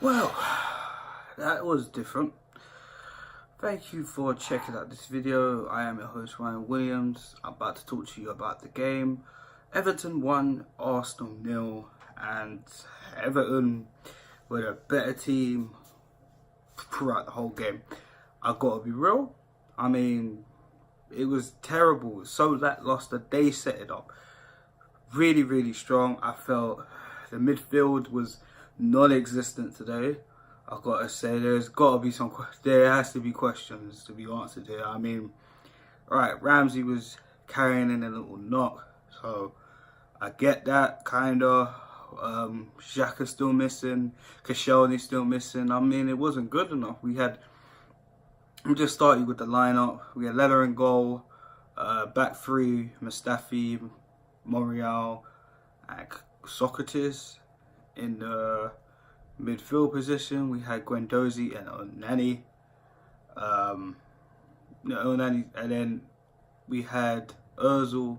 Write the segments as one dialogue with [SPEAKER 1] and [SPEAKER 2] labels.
[SPEAKER 1] Well, that was different. Thank you for checking out this video. I am your host Ryan Williams. I'm about to talk to you about the game. Everton 1, Arsenal 0, and Everton were a better team throughout the whole game. I gotta be real. I mean, it was terrible. It was so lackluster. They set it up really, really strong. I felt the midfield was non-existent today. I've got to say, there has to be questions to be answered here. I mean, right, Ramsey was carrying in a little knock, so I get that, kind of. Xhaka's still missing, Koscielny's still missing. I mean, it wasn't good enough. We just started with the lineup. We had Leather in goal, back three, Mustafi, Monreal, and Socrates. In the midfield position, we had Guendouzi and Onani. And then we had Ozil.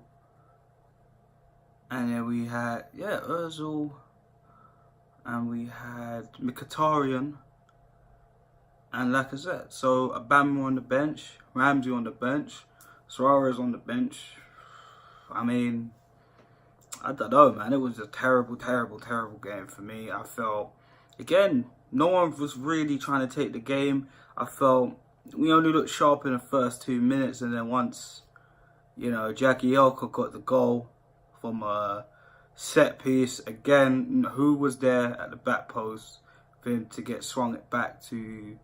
[SPEAKER 1] And then we had, Ozil. And we had Mkhitaryan and Lacazette. So Aubameyang on the bench, Ramsey on the bench, Suarez on the bench. I mean, I don't know, man. It was a terrible, terrible, terrible game for me. I felt, again, no one was really trying to take the game. I felt we only looked sharp in the first 2 minutes, and then once, Jagielka got the goal from a set piece, again, who was there at the back post for him to get swung it back to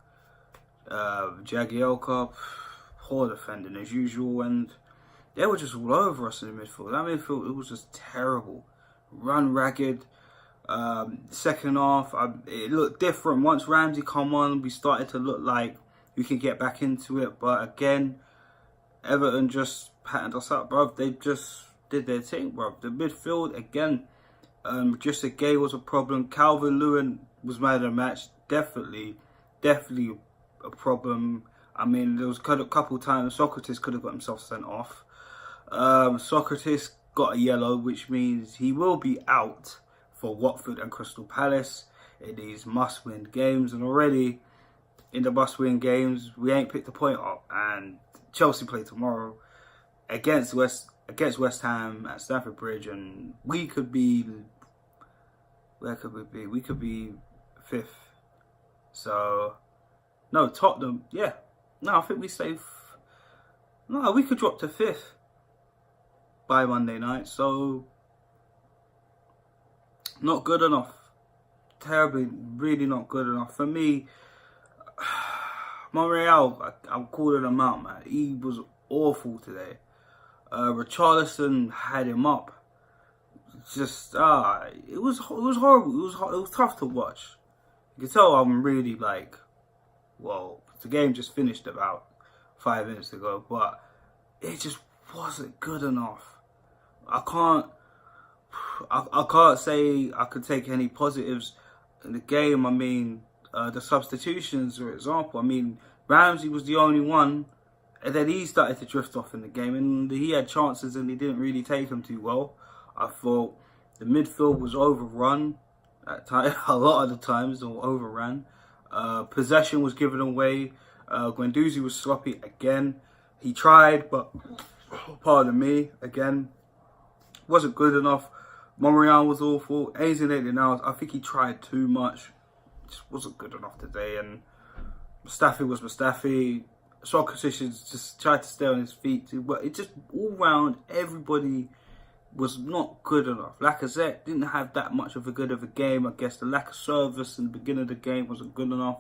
[SPEAKER 1] Jagielka? Poor defending as usual, and they were just all over us in the midfield. That midfield, it was just terrible. Run ragged. Second half, it looked different. Once Ramsey come on, we started to look like we could get back into it. But again, Everton just patted us up, bro. They just did their thing, bro. The midfield, again, just a Gay was a problem. Calvert-Lewin was man of the match. Definitely a problem. I mean, there was a couple of times Socrates could have got himself sent off. Socrates got a yellow, which means he will be out for Watford and Crystal Palace in these must-win games. And already in the must-win games, we ain't picked the point up. And Chelsea play tomorrow against West Ham at Stamford Bridge, and we could be, where could we be? We could be 5th. So, no, Tottenham, yeah. No, I think we stay. No, we could drop to 5th by Monday night. So, not good enough. Terribly, really not good enough. For me, Monreal, I'm calling him out, man. He was awful today. Richarlison had him up. Just, it was horrible. It was tough to watch. You can tell I'm really well, the game just finished about 5 minutes ago, but it just wasn't good enough. I can't say I could take any positives in the game. I mean, the substitutions, for example. I mean, Ramsey was the only one, and then he started to drift off in the game, and he had chances and he didn't really take them too well. I thought the midfield was overrun at times, a lot of the times, or overran. Possession was given away. Guendouzi was sloppy again. He tried, but pardon me, again, wasn't good enough. Monreal was awful. Now, I think he tried too much. Just wasn't good enough today. And Mustafi was Mustafi. Socrates just tried to stay on his feet too, but it just all round, everybody was not good enough. Lacazette didn't have that much of a good of a game. I guess the lack of service in the beginning of the game wasn't good enough.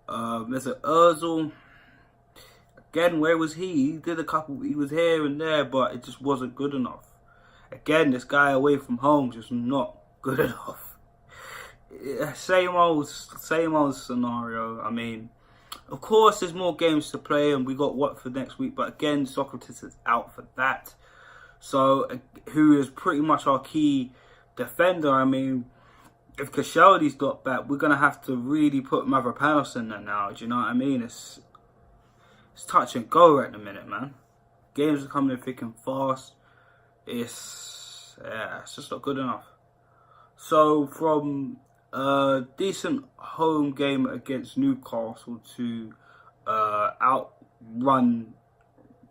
[SPEAKER 1] There's an Ozil. Again, where was he? He did a couple, he was here and there, but it just wasn't good enough. Again, this guy away from home just not good enough. Same old scenario. I mean, of course, there's more games to play, and we got Watford next week. But again, Socrates is out for that. So, who is pretty much our key defender? I mean, if Koscielny's got back, we're gonna have to really put Mavropanos in there now. Do you know what I mean? It's touch and go at the minute, man. Games are coming in thick and fast. It's just not good enough. So from decent home game against Newcastle to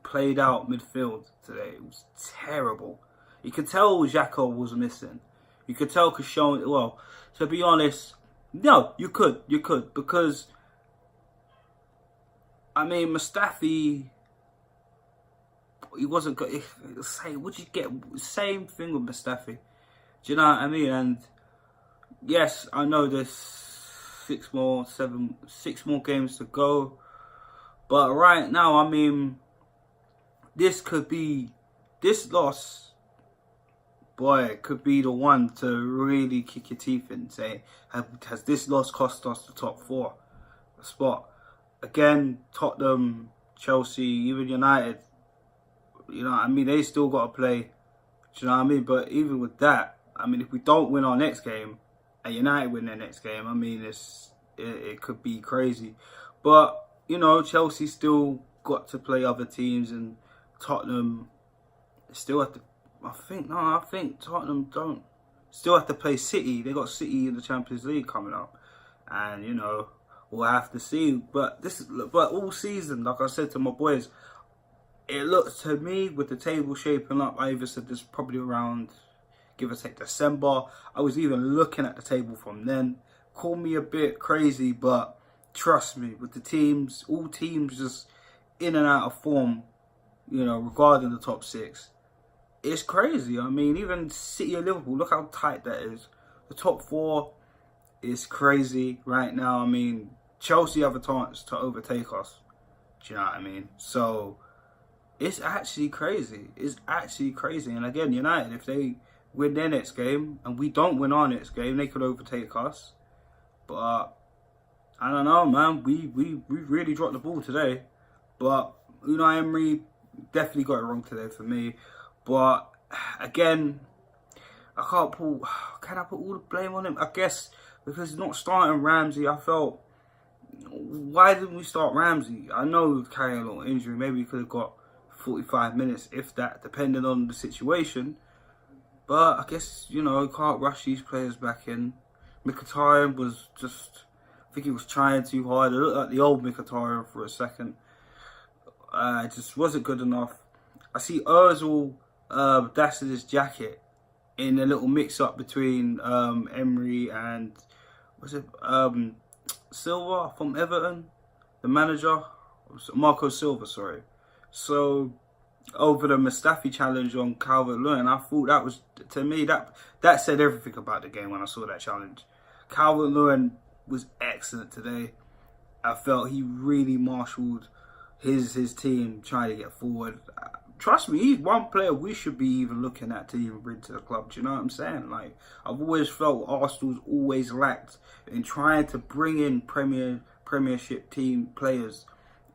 [SPEAKER 1] played out midfield today. It was terrible. You could tell Xhaka was missing. You could tell Koscielny. Well, to be honest, no, you could, because I mean Mustafi, he wasn't good. Would you get same thing with Mustafi? Do you know what I mean? And yes, I know there's six more games to go, but right now, I mean, this loss, boy, it could be the one to really kick your teeth in and say, has this loss cost us the top 4 spot? Again, Tottenham, Chelsea, even United, you know what I mean, they still got to play. Do you know what I mean? But even with that, I mean, if we don't win our next game and United win their next game, I mean, it could be crazy. But, you know, Chelsea still got to play other teams, and Tottenham still have to, I think Tottenham still have to play City. They got City in the Champions League coming up. And, you know, we'll have to see. But all season, like I said to my boys, it looks to me, with the table shaping up, I even said this probably around, give or take, December. I was even looking at the table from then. Call me a bit crazy, but trust me, with the teams, all teams just in and out of form, you know, regarding the top 6, it's crazy. I mean, even City and Liverpool, look how tight that is. The top 4 is crazy right now. I mean, Chelsea have a chance to overtake us. Do you know what I mean? So it's actually crazy. It's actually crazy. And again, United, if they win their next game and we don't win our next game, they could overtake us. But I don't know, man. We really dropped the ball today. But Unai Emery definitely got it wrong today for me. But again, can I put all the blame on him? I guess because not starting Ramsey, I felt, why didn't we start Ramsey? I know he carrying a little injury. Maybe he could have got 45 minutes, if that, depending on the situation. But I guess, you know, you can't rush these players back in. Mkhitaryan was just, I think he was trying too hard. It looked like the old Mkhitaryan for a second. It just wasn't good enough. I see Ozil dashing his jacket in a little mix-up between Emery and, Silva from Everton, the manager, Marco Silva, sorry. So over the Mustafi challenge on Calvert-Lewin, I thought that was, to me, that said everything about the game when I saw that challenge. Calvert-Lewin was excellent today. I felt he really marshalled his team trying to get forward. Trust me, he's one player we should be even looking at to even bring to the club. Do you know what I'm saying? Like, I've always felt Arsenal's always lacked in trying to bring in Premiership team players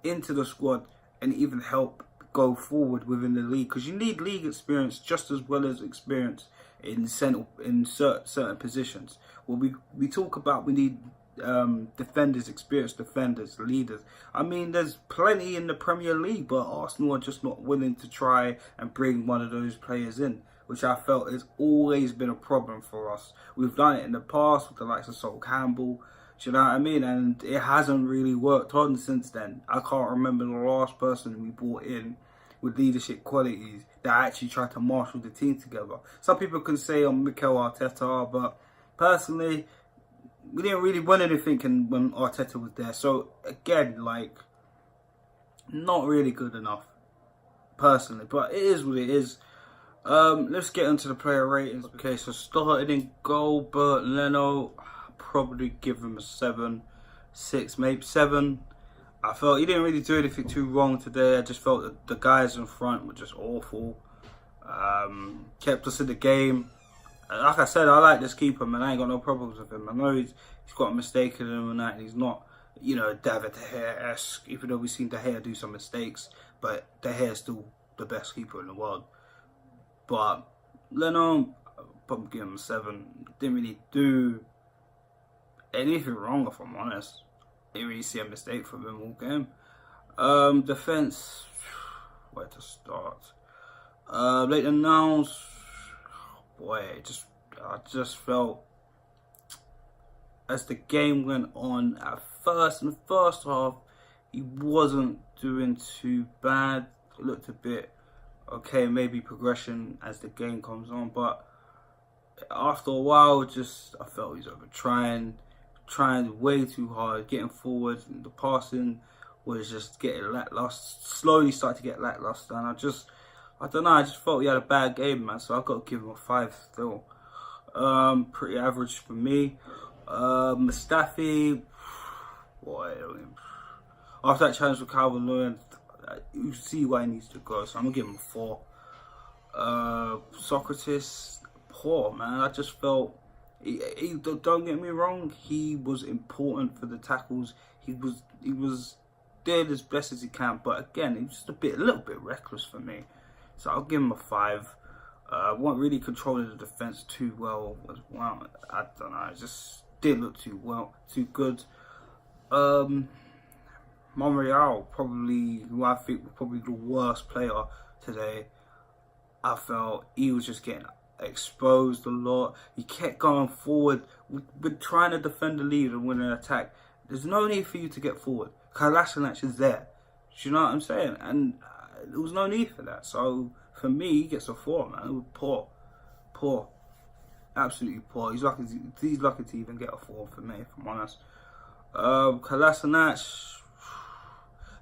[SPEAKER 1] into the squad and even help go forward within the league, because you need league experience just as well as experience in certain positions. Well, we talk about we need defenders, experienced defenders, leaders. I mean, there's plenty in the Premier League, but Arsenal are just not willing to try and bring one of those players in, which I felt has always been a problem for us. We've done it in the past with the likes of Sol Campbell. Do you know what I mean? And it hasn't really worked on since then. I can't remember the last person we brought in with leadership qualities that actually tried to marshal the team together. Some people can say I'm Mikel Arteta, but personally, we didn't really win anything when Arteta was there. So again, like, not really good enough, personally. But it is what it is. Let's get into the player ratings. Okay, so starting in goal, Bert Leno, probably give him a 7, 6, maybe 7. I felt he didn't really do anything too wrong today. I just felt that the guys in front were just awful. Kept us in the game. Like I said, I like this keeper, man. I ain't got no problems with him. I know he's got a mistake in him and that. And he's not, you know, David De Gea-esque, even though we've seen De Gea do some mistakes. But De Gea is still the best keeper in the world. But Leno, probably give him a 7. Didn't really do anything wrong, if I'm honest. Didn't really see a mistake from him all game. Defense, where to start? Leighton Niles, boy, I just felt as the game went on, at first, in the first half, he wasn't doing too bad. It looked a bit okay, maybe progression as the game comes on, but after a while, I felt he's over trying way too hard, getting forward, and the passing was just getting lackluster, slowly started to get lackluster, and I don't know, I just felt he had a bad game, man, so I've got to give him a 5 still. Pretty average for me. Mustafi, boy, after that challenge with Calvert-Lewin, you see why he needs to go, so I'm gonna give him a 4. Socrates, poor, man. I just felt, don't get me wrong, he was important for the tackles. He was did as best as he can, but again, he was just a little bit reckless for me. So I'll give him a 5. Wasn't really controlling the defense too well as well. I don't know, it just didn't look too good. Monreal, probably, who I think was probably the worst player today. I felt he was just getting exposed a lot. He kept going forward. We're trying to defend the lead and win an attack. There's no need for you to get forward. Kolasinac is there. Do you know what I'm saying? And there was no need for that. So for me, he gets a 4, man. It was poor, absolutely poor. He's lucky to even get a 4 for me, if I'm honest. Kolasinac,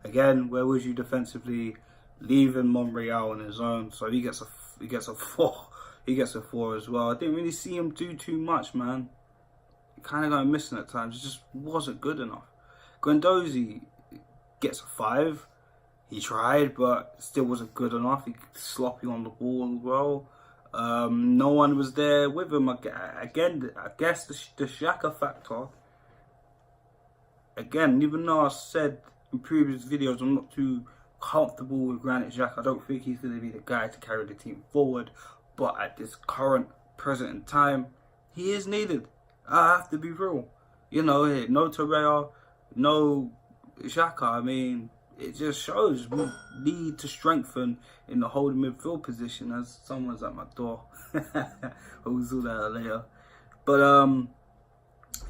[SPEAKER 1] again, where was you defensively? Leaving Monreal on his own, so he gets a 4. He gets a 4 as well. I didn't really see him do too much, man. He kind of got missing at times. It just wasn't good enough. Guendouzi gets a 5. He tried, but still wasn't good enough. He sloppy on the ball as well. No one was there with him. Again, I guess the Xhaka factor. Again, even though I said in previous videos I'm not too comfortable with Granit Xhaka, I don't think he's going to be the guy to carry the team forward. But at this present in time, he is needed. I have to be real. You know, no Torreira, no Xhaka. I mean, it just shows we need to strengthen in the holding midfield position. As someone's at my door. We'll do that later. But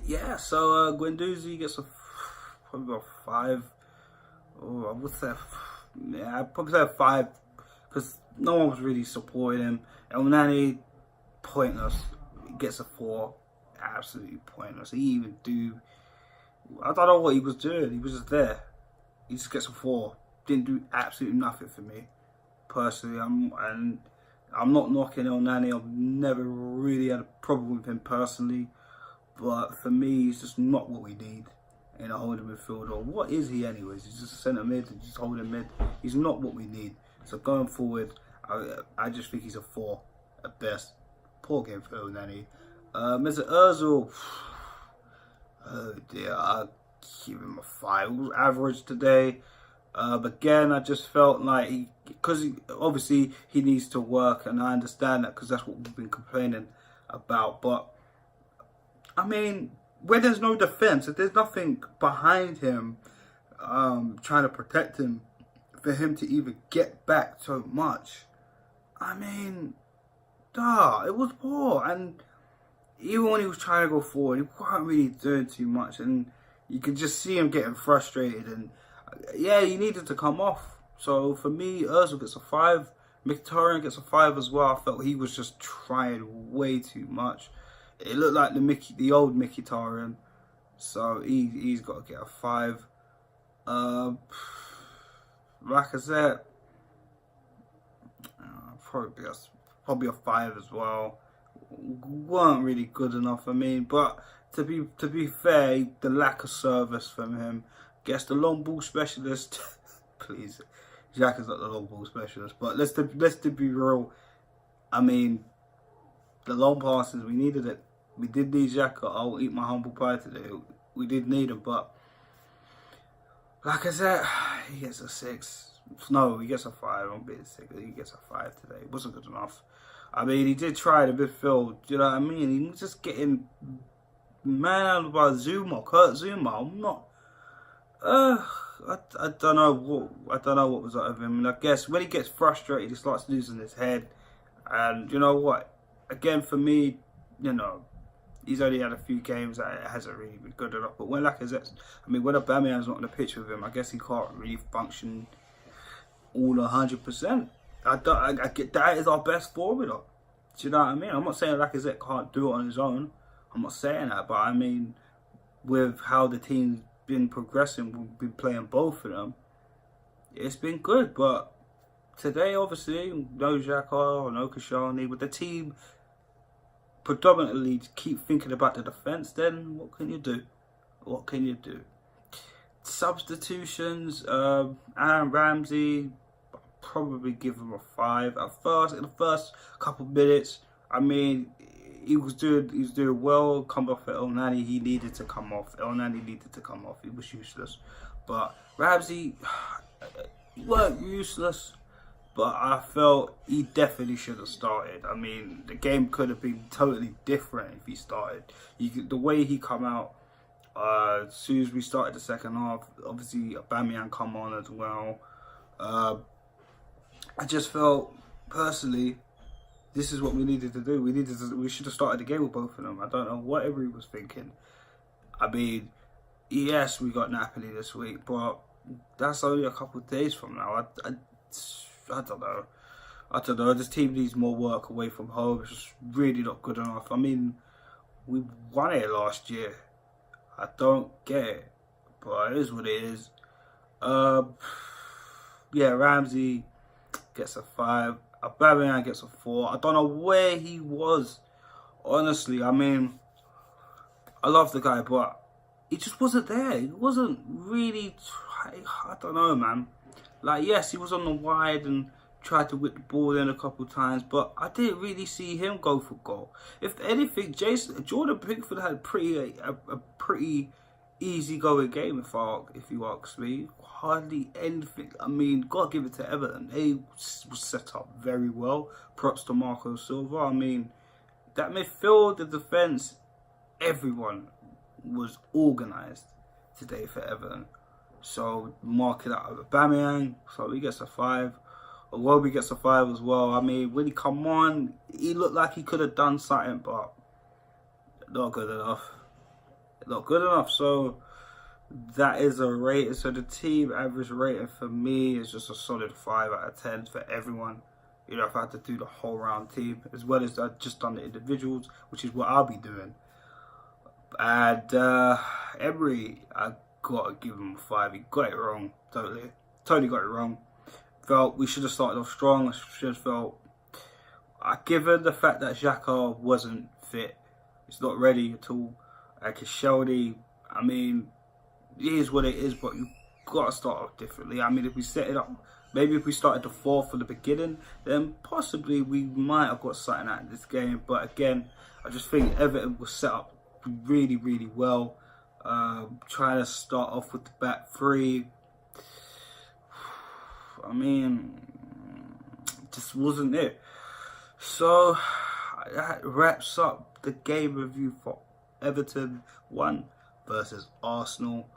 [SPEAKER 1] yeah. So Guendouzi gets probably a 5. Oh, I would say, yeah, I'd probably say a 5 because no one was really supporting him. Elneny, pointless. He gets a 4. Absolutely pointless. I don't know what he was doing. He was just there. He just gets a 4. Didn't do absolutely nothing for me, personally. I'm not knocking Elneny. I've never really had a problem with him personally. But for me, he's just not what we need in a holding midfield. Or what is he anyways? He's just a centre mid and just holding mid. He's not what we need. So going forward, I just think he's a 4 at best. Poor game for Elneny. Mr. Ozil, oh dear, I'll give him a 5. It was average today. But again, I just felt like obviously he needs to work, and I understand that because that's what we've been complaining about. But I mean, where there's no defense, if there's nothing behind him trying to protect him, for him to even get back so much, I mean, it was poor. And even when he was trying to go forward, he wasn't really doing too much, and you could just see him getting frustrated. And yeah, he needed to come off. So for me, Ozil gets a 5. Mkhitaryan gets a 5 as well. I felt he was just trying way too much. It looked like the old Mkhitaryan, so he's got to get a 5. Lacazette, probably a 5 as well. Weren't really good enough. I mean, but to be fair, the lack of service from him. Guess the long ball specialist. Please, Jack is not the long ball specialist. But let's be real. I mean, the long passes, we needed it. We did need Xhaka. I'll eat my humble pie today. We did need him, but like I said, he gets a 6. No, he gets a 5. I'm being sick. He gets a 5 today. It wasn't good enough. I mean, he did try the midfield. You know what I mean? He was just getting mad about Kurt Zuma. I'm not. I don't know what was up with him. And I guess when he gets frustrated, he starts losing his head. And you know what? Again, for me, you know, he's only had a few games that it hasn't really been good enough. But when Lacazette, I mean, when Aubameyang's not on the pitch with him, I guess he can't really function all 100%. I get that is our best formula. Do you know what I mean? I'm not saying Lacazette can't do it on his own. I'm not saying that, but I mean, with how the team's been progressing, we've been playing both of them. It's been good, but today, obviously, no Xhaka, no Koscielny, but the team predominantly keep thinking about the defence. Then what can you do? What can you do? Substitutions, Aaron Ramsey, I'll probably give him a 5. At first, in the first couple of minutes, I mean, he was doing well. Come off at El Nani, he needed to come off. El Nani needed to come off. He was useless. But Ramsey, he weren't useless, but I felt he definitely should have started. I mean, the game could have been totally different if he started. The way he come out, as soon as we started the second half, obviously Aubameyang come on as well. I just felt, personally, this is what we needed to do. We should have started the game with both of them. I don't know what everyone was thinking. I mean, yes, we got Napoli this week, but that's only a couple of days from now. I don't know. I don't know. This team needs more work away from home. It's just really not good enough. I mean, we won it last year. I don't get it, but it is what it is. Yeah, Ramsey gets a 5. Aubameyang gets a 4. I don't know where he was. Honestly, I mean, I love the guy, but he just wasn't there. He wasn't really. I don't know, man. Like, yes, he was on the wide and tried to whip the ball in a couple of times, but I didn't really see him go for goal. If anything, Jordan Pickford had a pretty easy-going game, if you ask me. Hardly anything. I mean, gotta give it to Everton. They was set up very well. Props to Marco Silva. I mean, that midfield, the defence, everyone was organised today for Everton. So, mark it out of Aubameyang. So, he gets a 5. Iwobi gets a 5 as well. I mean, when he come on, he looked like he could have done something, but not good enough. Not good enough. So, that is a rating. So, the team average rating for me is just a solid 5 out of 10 for everyone. You know, if I had to do the whole round team, as well as I've just done the individuals, which is what I'll be doing. And Emery, I gotta give him a 5. He got it wrong. Totally got it wrong. Felt we should have started off strong. I should have felt, given the fact that Xhaka wasn't fit, he's not ready at all. And Koscielny, I mean, it is what it is, but you gotta start off differently. I mean, if we set it up, maybe if we started the 4 from the beginning, then possibly we might have got something out of this game. But again, I just think Everton was set up really, really well. Trying to start off with the back 3. I mean, just wasn't it. So that wraps up the game review for Everton 1 versus Arsenal.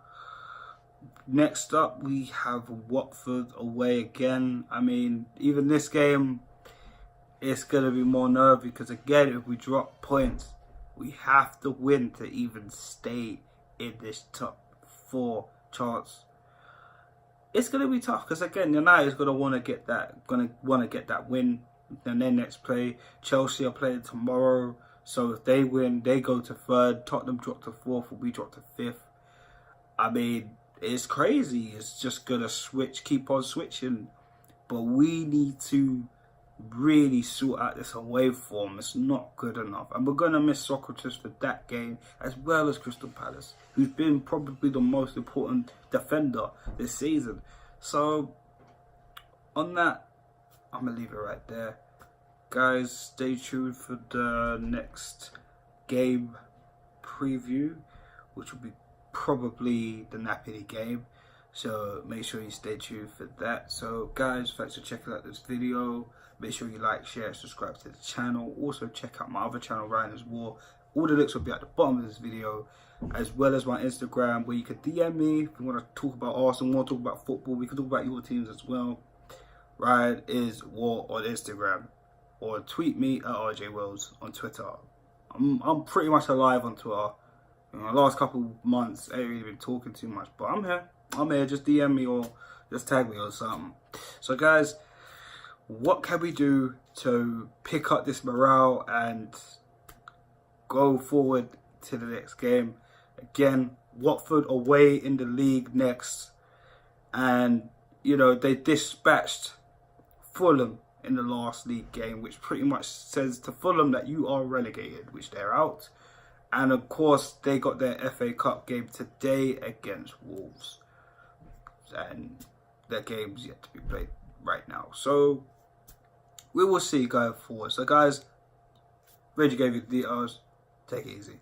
[SPEAKER 1] Next up, we have Watford away again. I mean, even this game, it's going to be more nervy because, again, if we drop points, we have to win to even stay in this top 4 chance. It's going to be tough because, again, United's going to want to get that win. Then their next play, Chelsea are playing tomorrow. So if they win, they go to 3rd. Tottenham drop to 4th, and we drop to 5th. I mean, it's crazy. It's just going to keep on switching. But we need to really sort out this away form. It's not good enough. And we're going to miss Socrates for that game, as well as Crystal Palace, who's been probably the most important defender this season. So, on that, I'm going to leave it right there. Guys, stay tuned for the next game preview, which will be probably the Napoli game. So, make sure you stay tuned for that. So, guys, thanks for checking out this video. Make sure you like, share, subscribe to the channel. Also, check out my other channel, Ryan's War. All the links will be at the bottom of this video, as well as my Instagram, where you can DM me if you want to talk about Arsenal, want to talk about football. We can talk about your teams as well. Ryan is War on Instagram, or tweet me at RJ Wells on Twitter. I'm pretty much alive on Twitter. You know, the last couple months, I ain't really been talking too much, but I'm here. I'm here. Just DM me or just tag me or something. So, guys, what can we do to pick up this morale and go forward to the next game? Again, Watford away in the league next, and you know they dispatched Fulham in the last league game, which pretty much says to Fulham that you are relegated, which they're out. And of course, they got their FA Cup game today against Wolves, and their game's yet to be played right now. So we will see going forward. So guys, Reggie gave you the details. Take it easy.